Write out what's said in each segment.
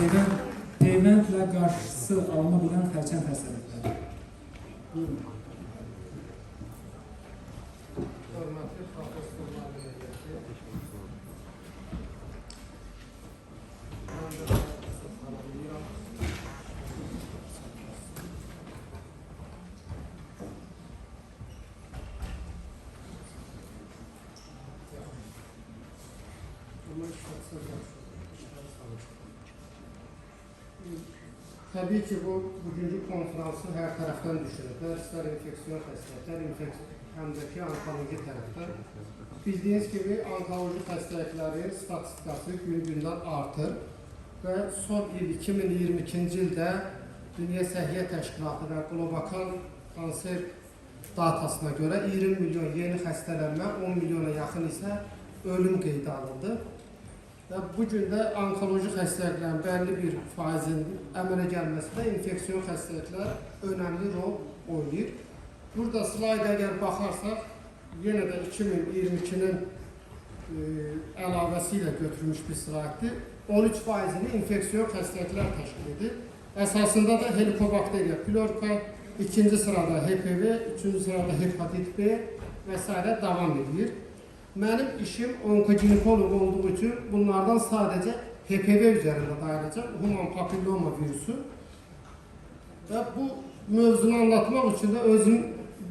peyvəndlə qarşısı alına bilən xərçəng xəstəlikləri. Buyurun. Hörmətli professorlar heyəti, mən də salamlayıram. Təbii ki, bugünkü konferansın hər tərəfdən düşünürlər. İstər infeksiyon xəstəliklər, həm də ki, onkoloji tərəfdən. Bildiyiniz kimi, onkoloji xəstəliklərin statistikası gün-gündən artır və son il 2022-ci ildə Dünya Səhiyyə Təşkilatı və Qlobal Kanser datasına görə 20 milyon yeni xəstələnmə, 10 milyona yaxın isə ölüm qeydə alındı. Və bugün də onkoloji xəstəliklərin bəlli bir faizin əmələ gəlməsində infeksiyon xəstəliklər önəmli rol oynayır. Burada slayda əgər baxarsaq, yenə də 2022-nin əlavəsi ilə götürülmüş bir slaytdır. 13%-ni infeksiyon xəstəliklər təşkil edir. Əsasında da helikobakteriya pylori, ikinci sırada HPV, üçüncü sırada hepatit B və s. davam edir. Mənim işim onkoginekoloq olduğu üçün bunlardan sadəcə HPV üzərində dayanacaq, human papilloma virusu. Və bu mövzunu anlatmaq üçün də özüm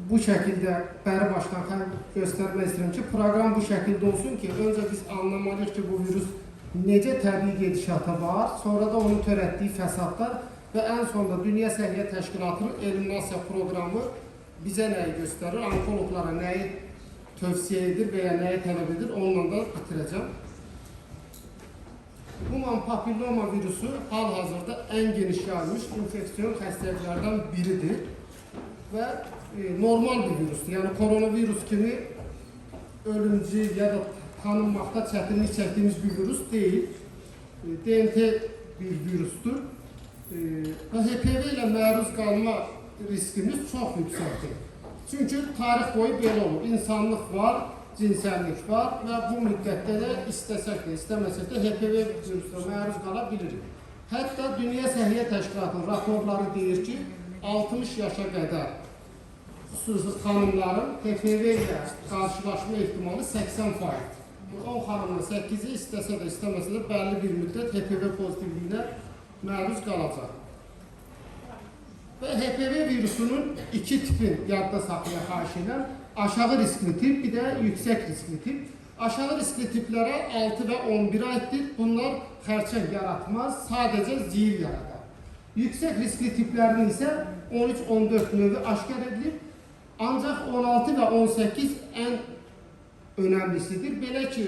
bu şəkildə bəri başdan göstərmək istəyirəm ki, proqram bu şəkildə olsun ki, öncə biz anlamalıyıq ki, bu virus necə təbii gedişata var, sonra da onun törətdiyi fəsadlar və ən sonunda Dünya Səhiyyə Təşkilatının eliminasiya proqramı bizə nəyi göstərir, onkoloqlara nəyi tövsiyə edir və ya nəyə tələb edir, onunla da bitirəcəm. Human papilloma virusu hal-hazırda ən geniş yayılmış infeksiyon xəstəliklərdən biridir və normal bir virusdur. Yəni koronavirus kimi ölümcül ya da tanınmaqda çətinlik çəkdiyimiz bir virus deyil. DNT bir virusdur və HPV ilə məruz qalma riskimiz çox yüksəkdir. Çünki tarix boyu belə olur. İnsanlıq var, cinsəllik var və bu müddətdə də istəsək də, istəməsək də HPV virusuna məruz qala bilirik. Hətta Dünya Səhiyyə Təşkilatının raporları deyir ki, 60 yaşa qədər xüsusi xanımların HPV ilə qarşılaşma ehtimalı 80%. 10 xanımın 8-i istəsə də, istəməsə də bəlli bir müddət HPV pozitivliyinə məruz qalacaq. Və HPV virusunun iki tipin yadda saxlaya xahiş edən, aşağı riskli tip, bir də yüksək riskli tip. Aşağı riskli tiplərə 6 və 11 aiddir. Bunlar xərçəng yaratmaz, sadəcə ziyil yaradar. Yüksək riskli tiplərin isə 13-14 növü aşkar edilir. Ancaq 16 və 18 ən önəmlisidir. Belə ki,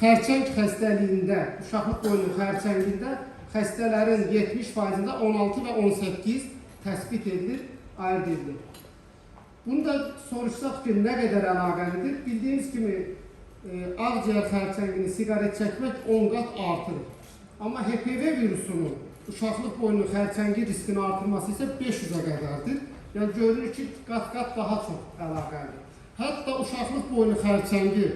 xərçəng xəstəliyində, uşaqlıq boyunun xərçəngində xəstələrin 70%-də 16 və 18 təsbit edilir, ayırt edilir. Bunu da soruşsaq ki, nə qədər əlaqəlidir? Bildiyiniz kimi, ağciyər xərçəngini siqaret çəkmək 10 qat artırır. Amma HPV virusunun uşaqlıq boyunun xərçəngi riskini artırması isə 500-ə qədərdir. Yəni, görünür ki, qat-qat daha çox əlaqəlidir. Hətta uşaqlıq boyunun xərçəngi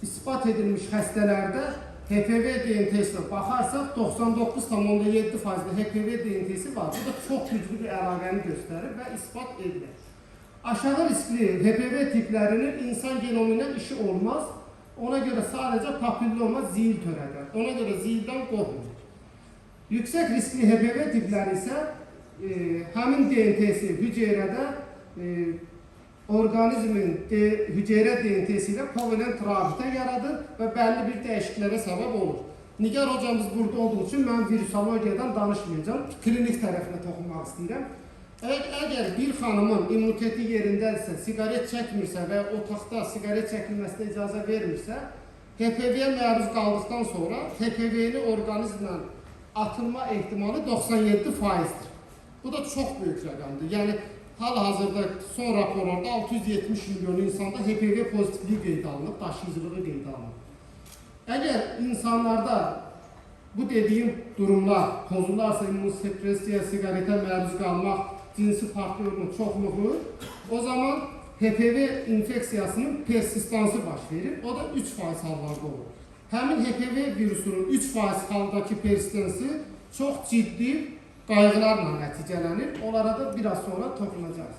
ispat edilmiş xəstələrdə HPV DNT-sinə baxarsaq 99,7% HPV DNT-si var. Bu da çox güclü bir əlaqəni göstərir və ispat edilir. Aşağı riskli HPV tiplərinin insan genomundan işi olmaz. Ona görə sadəcə papilloma ziyil törədər. Ona görə ziyildən qorxmur. Yüksək riskli HPV tipləri isə həmin DNT-si hüceyrədə orqanizmin hüceyrə DNT-si ilə kovalent rabitə yaradır və bəlli bir dəyişikliklərə səbəb olur. Nigar hocamız burada olduğu üçün mən virusologiyadan danışmayacağım, klinik tərəfinə toxunmaq istəyirəm. Əgər bir xanımın immuniteti yerindədirsə, siqaret çəkmirsə və otaqda siqaret çəkilməsinə icazə vermirsə, HPV-yə məruz qaldıqdan sonra HPV-li orqanizmlə atılma ehtimalı 97%-dir. Bu da çox böyük rəqamdır. Yəni, hal-hazırda son raporlarda 670 milyon insanda HPV pozitivliyi qeydə alınıb, daşıyıcılığı qeydə alınıb. Əgər insanlarda bu dediyim durumlar pozularsa, immunosupressiya, siqaretə məruz qalmaq, cinsi partnyorun çoxluğu, o zaman HPV infeksiyasının persistansı baş verir. O da 3% hallarda olur. həmin HPV virusunun 3% haldakı persistensi çox ciddi qayğılarla nəticələnir. Onlara da biraz sonra toxunacağız.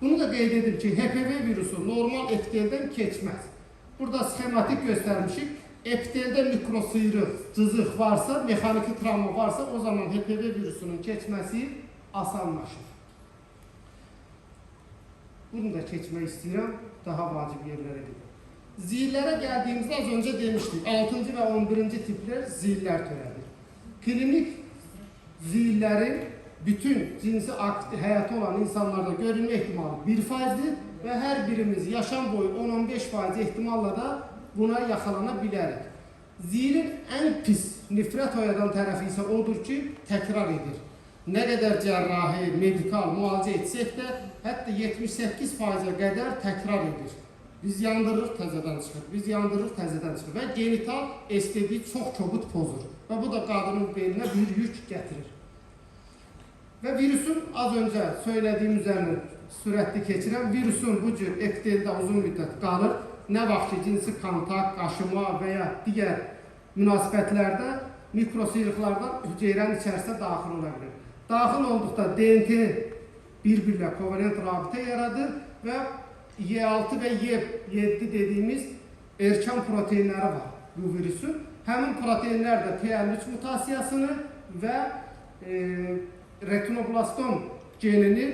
Bunu da qeyd edim ki, HPV virusu normal epiteldən keçməz. Burada sxematik göstərmişik. Epiteldə mikrosıyrıq, cızıq varsa, mexaniki travma varsa, o zaman HPV virusunun keçməsi asanlaşır. Bunu da keçmək istəyirəm, daha vacib yerlərə gedir. Zillərə gəldiyimizdə az öncə demişdik, 6-cı və 11-ci tiplər zillər törədir. Klinik zillərin bütün cinsi aktiv həyatı olan insanlarda görülmə ehtimalı 1%-dir və hər birimiz yaşam boyu 10-15% ehtimalla da buna yaxalana bilərik. Zilin ən pis nifrət oyadan tərəfi isə odur ki, təkrar edir. Nə qədər cərrahi, medikal müalicə etsək də, hətta 78%-ə qədər təkrar edir. Biz yandırırıq, təzədən çıxır. Biz yandırırıq, təzədən çıxır. Və genital estetik çox kobud pozur. Və bu da qadının beyninə bir yük gətirir. Və virusun az öncə söylədiyim üzərinə sürətli keçirəm. Virusun bu cür epiteldə uzun müddət qalır. Nə vaxt ki, cinsi kontakt, qaşıma və ya digər münasibətlərdə mikrosıyrıqlardan hüceyrənin içərisinə daxil ola bilir. Daxil olduqda DNT bir-birlə kovalent rabitə yaradır və Y6 və Y7 dediyimiz erkən proteinləri var bu virusun. Həmin proteinlər də P53 mutasiyasını və retinoblastom genini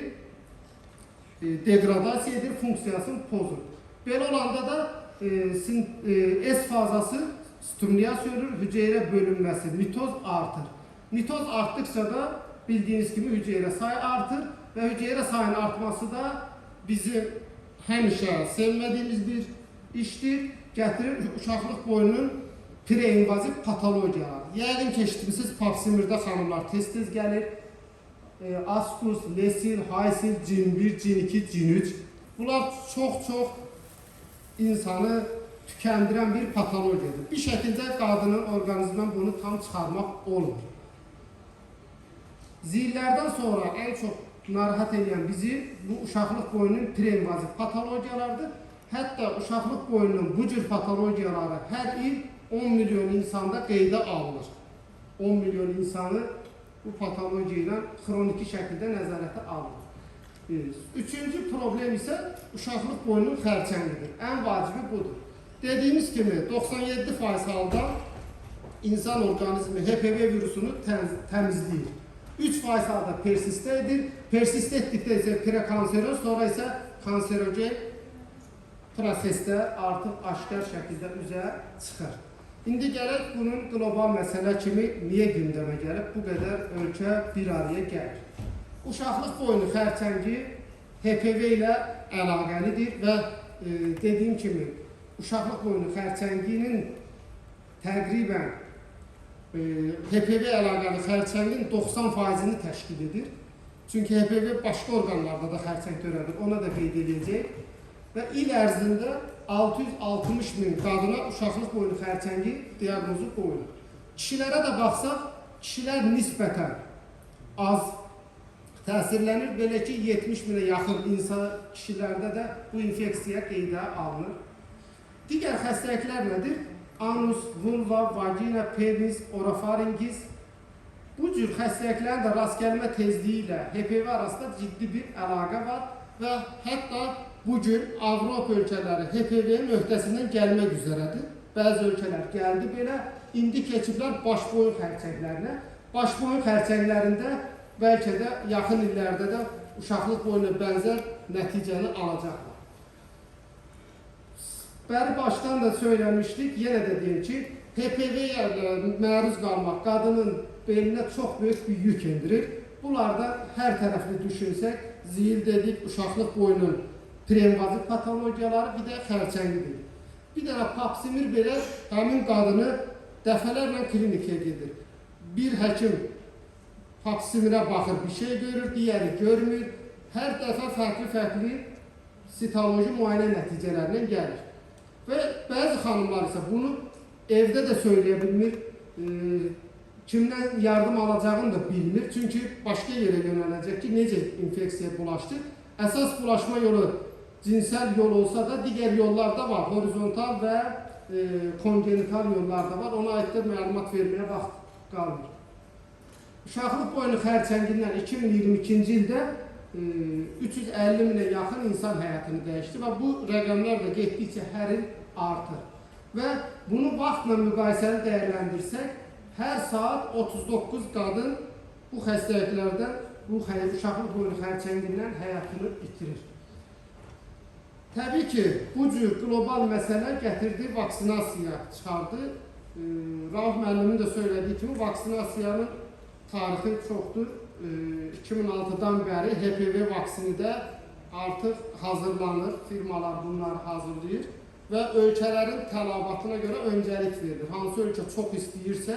degradasiya edir, funksiyasını pozur. Belə olanda da S fazası stimulasiya olur, hüceyrə bölünməsi, mitoz artır. Mitoz artdıkça da bildiyiniz kimi hüceyrə sayı artır və hüceyrə sayının artması da bizim həmişə sevmədiyimiz bir işdir, gətirir uşaqlıq boyunun preinvaziv patologiyaları. Yəqin ki, eşitmişsiniz, Papsimirdə xanımlar tez-tez gəlir. Askus, Lesil, Haysil, Cin1, Cin2, Cin3. Bunlar çox-çox insanı tükəndirən bir patologiyadır. Bir şəkildə qadının orqanizmdən bunu tam çıxarmaq olmur. Zillərdən sonra ən çox narahat edən bizi bu uşaqlıq boyunun preinvaziv patologiyalardır. Hətta uşaqlıq boyunun bu cür patologiyaları hər il 10 milyon insanda qeydə alınır. 10 milyon insanı bu patologiya ilə xroniki şəkildə nəzarətə alınır. Üçüncü problem isə uşaqlıq boyunun xərçəngidir. Ən vacibi budur. Dediyimiz kimi 97% halda insan orqanizmi HPV virusunu təmizləyir. 3% halda persistə edir. Persistə etdikdə isə prekanseroz, sonra isə kanserogen prosesdə artıq aşkar şəkildə üzə çıxır. İndi gələk bunun qlobal məsələ kimi niyə gündəmə gəlib, bu qədər ölkə bir araya gəlir. Uşaqlıq boyunu xərçəngi HPV ilə əlaqəlidir və dediyim kimi uşaqlıq boyunu xərçənginin təqribən HPV əlaqəli xərçəngin 90%-ni təşkil edir. Çünki HPV başqa orqanlarda da xərçəng törədir, ona da qeyd edəcək. Və il ərzində 660 min qadına uşaqlıq boyunu xərçəngi diaqnozu qoyulur. Kişilərə də baxsaq, kişilər nisbətən az təsirlənir. Belə ki, 70 minə yaxın insan kişilərdə də bu infeksiya qeydə alınır. Digər xəstəliklər nədir? Anus, vulva, vagina, penis, orofaringiz. Bu cür xəstəliklərin də rast gəlmə tezliyi ilə HPV arasında ciddi bir əlaqə var və hətta bugün Avropa ölkələri HPV-nin öhdəsindən gəlmək üzrədir. Bəzi ölkələr gəldi belə, indi keçiblər başboyun xərçənglərinə. Başboyun xərçənglərində bəlkə də yaxın illərdə də uşaqlıq boyuna bənzər nəticəni alacaqlar. Bəri başdan da söyləmişdik, yenə də deyim ki, HPV-yə məruz qalmaq qadının beyninə çox böyük bir yük endirir. Bunlardan hər tərəfli düşünsək, zil dedik, uşaqlıq boyunun preinvaziv patologiyaları, bir də xərçəngi dedik. Bir dənə Papsimir belə həmin qadını dəfələrlə klinikə gedir. Bir həkim Papsimirə baxır, bir şey görür, digəri görmür. Hər dəfə fərqli sitoloji müayinə nəticələrindən gəlir. Və bəzi xanımlar isə bunu evdə də söyləyə bilmir, kimdən yardım alacağını da bilmir. Çünki başqa yerə yönələcək ki, necə infeksiya bulaşdı. Əsas bulaşma yolu cinsel yol olsa da digər yollarda var. Horizontal və kongenital yollar da var. Ona aid də məlumat verməyə vaxt qalmır. Uşaqlıq boynu xərçəngindən 2022-ci ildə 350 minə yaxın insan həyatını dəyişdi və bu rəqəmlər də getdikcə hər il artır. Və bunu vaxtla müqayisəli dəyərləndirsək, hər saat 39 qadın bu xəstəliklərdən, bu uşaqlıq boynu xərçəngindən həyatını itirir. Təbii ki, bu cür qlobal məsələ gətirdi, vaksinasiya çıxardı. Rauf müəllimin də söylədiyi kimi, vaksinasiyanın tarixi çoxdur. 2006-dan bəri HPV vaksini də artıq hazırlanır, firmalar bunları hazırlayır və ölkələrin tələbatına görə öncəlik verilir. Hansı ölkə çox istəyirsə,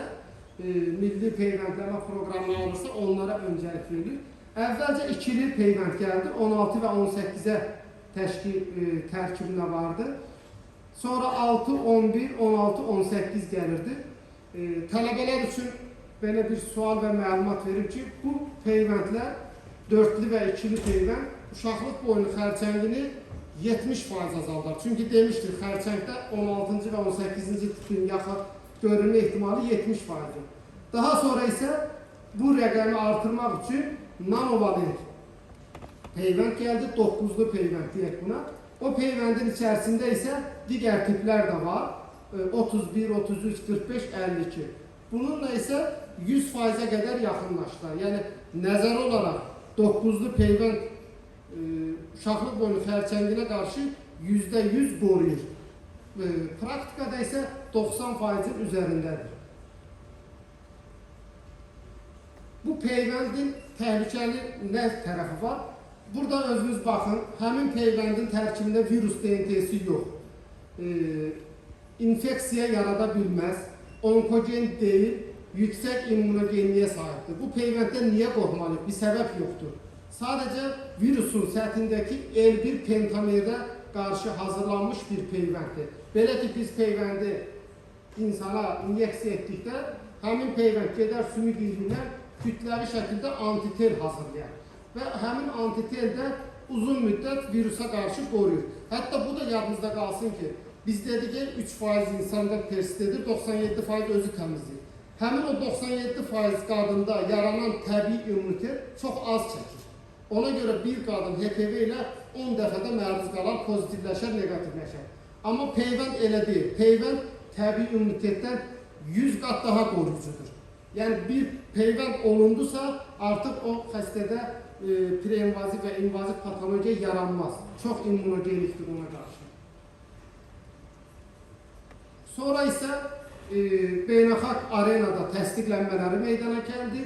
milli peyvəndləmə proqramı alırsa, onlara öncəlik verilir. Əvvəlcə ikili peyvənd gəldi, 16 və 18-ə tərkibində vardı. Sonra 6, 11, 16, 18 gəlirdi. Tələbələr üçün belə bir sual və məlumat verir ki, bu peyvəndlər, dörtlü və ikili peyvənd, uşaqlıq boynu xərçəngini 70% azaldar. Çünki demişdik, xərçəngdə 16-cı və 18-ci tipin yaxın görünmə ehtimalı 70%-dir. Daha sonra isə bu rəqəmi artırmaq üçün nanovalent peyvənd gəldi, 9-lu peyvənd deyək buna. O peyvəndin içərisində isə digər tiplər də var, 31, 33, 45, 52. Bununla isə 100%-ə qədər yaxınlaşdılar. Yəni, nəzər olaraq 9-lu peyvənd uşaqlıq boynu xərçənginə qarşı %100 qoruyur. Praktikada isə 90%-in üzərindədir. Bu peyvəndin təhlükəli nə tərəfi var? Burada özünüz baxın, həmin peyvəndin tərkibində virus DNT-si yox. İnfeksiya yarada bilməz, onkogen deyil, yüksək immunogenliyə sahibdir. Bu peyvənddən niyə qorxmalıyıq? Bir səbəb yoxdur. Sadəcə virusun səthindəki L1 pentamerdə qarşı hazırlanmış bir peyvənddir. Belə ki, biz peyvəndi insana inyeksiya etdikdə, həmin peyvənd gedər sümük ilindən kütləvi şəkildə antitel hazırlayar. Və həmin antitel də uzun müddət virusa qarşı qoruyur. Hətta bu da yadınızda qalsın ki, biz dedik ki, 3% insanda persit edir, 97% özü təmizləyir. Həmin o 97% qadında yaranan təbii immunitet çox az çəkir. Ona görə bir qadın HPV ilə 10 dəfədə məruz qalan pozitivləşər, negativləşər. Amma peyvənd elə deyil. Peyvənd təbii immunitetdən 100 qat daha qoruyucudur. Yəni bir peyvənd olundusa, artıq o xəstədə preinvaziv və invaziv patologiya yaranmaz. Çox immunogenikdir ona qarşı. Sonra isə beynəlxalq arenada təsdiqlənmələri meydana gəldi.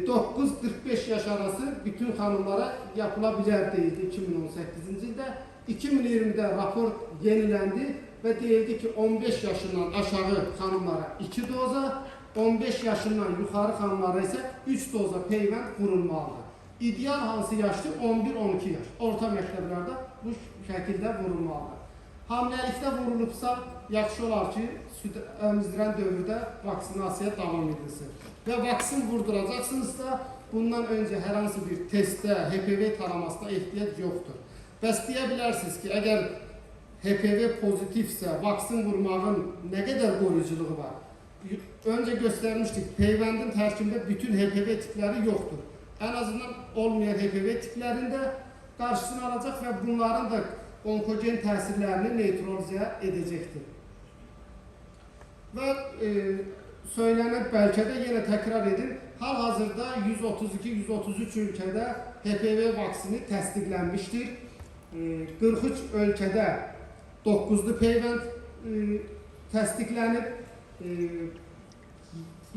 9-45 yaş arası bütün xanımlara yapıla bilər deyildi 2018-ci ildə. 2020-də rapor yeniləndi və deyildi ki, 15 yaşından aşağı xanımlara 2 doza, 15 yaşından yuxarı xanımlara isə 3 doza peyvənd vurulmalıdır. İdeal hansı yaşdır? 11-12 yaş. Orta məktəblərdə bu şəkildə vurulmalıdır. Hamiləlikdə vurulubsa, yaxşı olar ki, süd əmizdirən dövrdə vaksinasiya davam edilsin. Və vaksin vurduracaqsınızsa, bundan öncə hər hansı bir testdə, HPV taramasına ehtiyac yoxdur. Bəs deyə bilərsiniz ki, əgər HPV pozitivsə, vaksin vurmağın nə qədər qoruyuculuğu var? Öncə göstərmişdik, peyvəndin tərkibində bütün HPV tipləri yoxdur. Ən azından olmayan HPV tiplərində qarşısını alacaq və bunların da onkogen təsirlərini neytralizə edəcəkdir. Və söylənib, bəlkə də yenə təkrar edin, hal-hazırda 132-133 ölkədə HPV vaksini təsdiqlənmişdir. 43 ölkədə 9-lu peyvənd təsdiqlənib.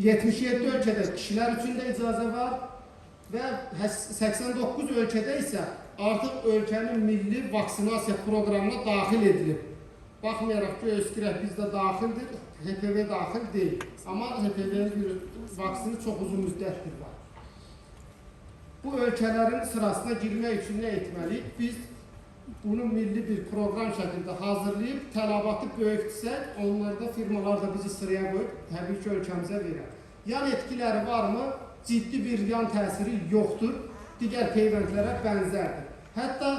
77 ölkədə kişilər üçün də icazə var və 89 ölkədə isə artıq ölkənin milli vaksinasiya proqramına daxil edilib. Baxmayaraq ki, öskürək bizdə daxildir, HPV daxil deyil. Amma HPV-nin vaksini çox uzun müddətdir var. Bu ölkələrin sırasına girmək üçün nə etməliyik? Biz bunu milli bir proqram şəkildə hazırlayıb, tələbatı böyükdürsək, onlarda firmalar da bizi sıraya qoyub, təbii ki, ölkəmizə verər. Yan etkiləri varmı? Ciddi bir yan təsiri yoxdur, digər peyvəndlərə bənzərdir. Hətta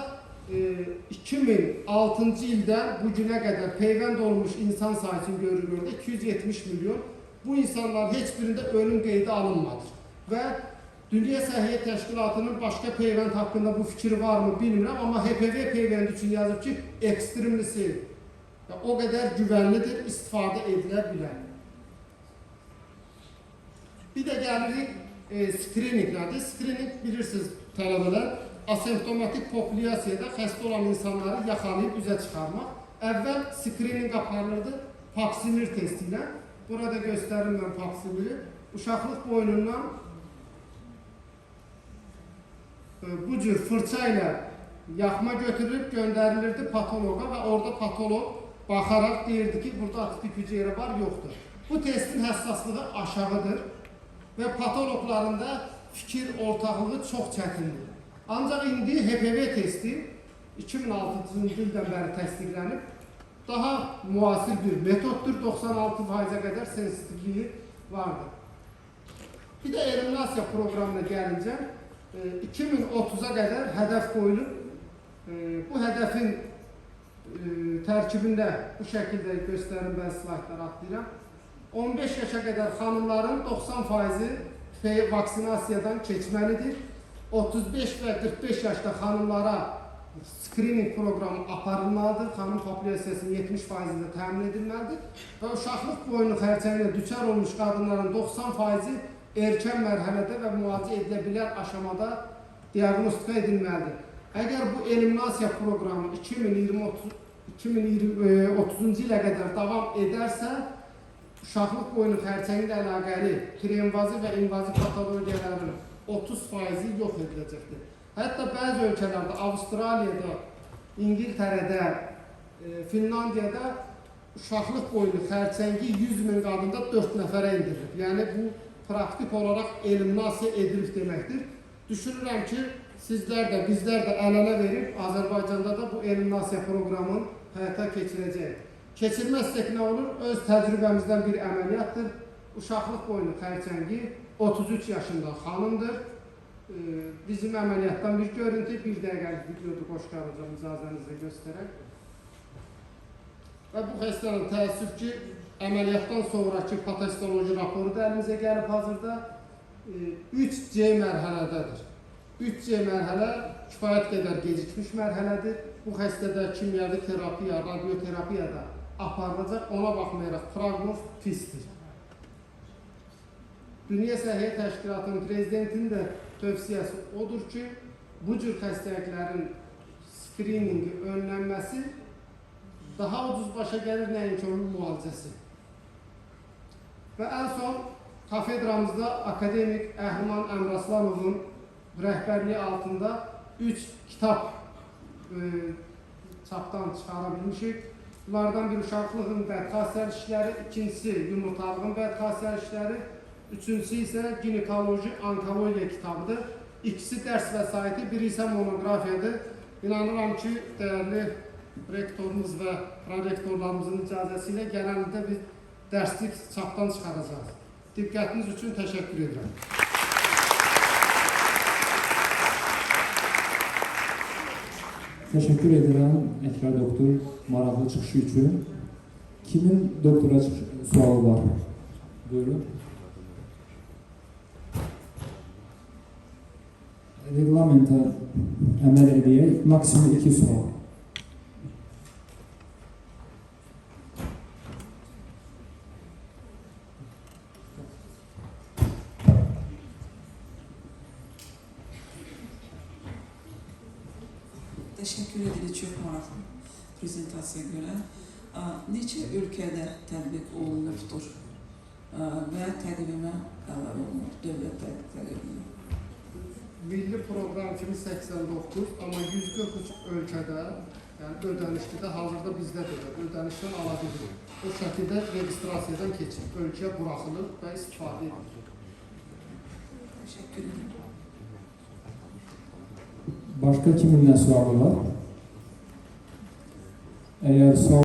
2006-cı ildən bu günə qədər peyvənd olmuş insan sayısını görülürdü 270 milyon. Bu insanlar heç birində ölüm qeydi alınmadı. Və Dünya Səhiyyə Təşkilatının başqa peyvənd haqqında bu fikri var mı bilmirəm, amma HPV peyvəndi üçün yazıb ki, extremely safe. O qədər güvənlidir, istifadə edilə bilər. Bir də gəlirik screeninglərdir. Screening bilirsiniz tələbələr, asemptomatik populyasiyada xəstə olan insanları yaxalayıb üzə çıxarmaq. Əvvəl screening aparılırdı Pap-smear testi ilə. Burada göstərim mən Pap-smearı. Uşaqlıq boynundan bu cür fırça ilə yaxma götürülüb göndərilirdi patoloqa və orada patoloq baxaraq deyirdi ki, burada atipik hüceyrə var, yoxdur. Bu testin həssaslığı aşağıdır və patoloqlarında fikir ortaqlığı çox çətindir. Ancaq indi HPV testi 2006-cı ildən bəri təsdiqlənib, daha müasir bir metoddur, 96%-ə qədər sensitivliyi vardır. Bir də eliminasiya proqramına gəlincə, 2030-a qədər hədəf qoyulub, bu hədəfin tərkibində bu şəkildə göstərim, mən slaytları atlayıram. 15 yaşa qədər xanımların 90%-i vaksinasiyadan keçməlidir. 35 və 45 yaşda xanımlara screening proqramı aparılmalıdır. Xanım populyasiyasının 70%-də təmin edilməlidir. Və uşaqlıq boynu xərçənginə düçar olmuş qadınların 90%-i erkən mərhələdə və müalicə edilə bilər aşamada diaqnostika edilməlidir. Əgər bu eliminasiya proqramı 2030-cu ilə qədər davam edərsə, uşaqlıq boynu xərçəngi ilə əlaqəli preinvaziv və invaziv patologiyaların 30%-i yox ediləcəkdir. Hətta bəzi ölkələrdə, Avstraliyada, İngiltərədə, Finlandiyada uşaqlıq boynu xərçəngi 100 min qadında 4 nəfərə indirilir. Yəni bu praktik olaraq eliminasiya edilib deməkdir. Düşünürəm ki, sizlər də, bizlər də əl-ələ verib Azərbaycanda da bu eliminasiya proqramını həyata keçirəcək. Keçirməzsək nə olur? Öz təcrübəmizdən bir əməliyyatdır. Uşaqlıq boynu xərçəngi 33 yaşında xanımdır. Bizim əməliyyatdan bir görüntü, bir dəqiqəlik videoda qoşqaracağım icazənizlə göstərək. Və bu xəstənin təəssüf ki, əməliyyatdan sonraki patoloji raporu da əlimizə gəlib hazırda 3C mərhələdədir. 3C mərhələ kifayət qədər gecikmiş mərhələdir. Bu xəstədə kimyəvi terapiya, radioterapiya da aparılacaq. Ona baxmayaraq proqnoz pisdir. Dünya Səhiyyə Təşkilatının prezidentinin də tövsiyəsi odur ki, bu cür xəstəliklərin screeningi önlənməsi daha ucuz başa gəlir, nəinki onun müalicəsi. Və ən son kafedramızda akademik Əhliman Əmraslanovun rəhbərliyi altında 3 kitab çapdan çıxara bilmişik. Bunlardan bir uşaqlığın bədxassər işləri, ikincisi yumurtalığın bədxassər işləri, üçüncüsü isə ginekoloji onkologiya kitabıdır. İkisi dərs vəsaiti, biri isə monografiyadır. İnanıram ki, dəyərli rektorumuz və prorektorlarımızın icazəsi ilə gələn ildə biz dərslik çapdan çıxaracağız. Diqqətiniz üçün təşəkkür edirəm. Təşəkkür edirəm Əkrəm doktor maraqlı çıxışı üçün. Kimin doktora sualı var? Buyurun. Reglamenta əməl edək, maksimum 2 sual. Təşəkkür edirik çox maraqlı prezentasiyaya görə. Neçə ölkədə tətbiq olunubdur və təqvimə əlavə olunur, dövlət təqvimə? Milli proqram kimi 89, amma 143 ölkədə, yəni ödənişlidə hazırda bizdə də ödənişdən ala bilir. O şəkildə registrasiyadan keçib, ölkəyə buraxılır və istifadə edilir. Təşəkkür edirəm. Başqa kiminlə sualı var? Əgər sual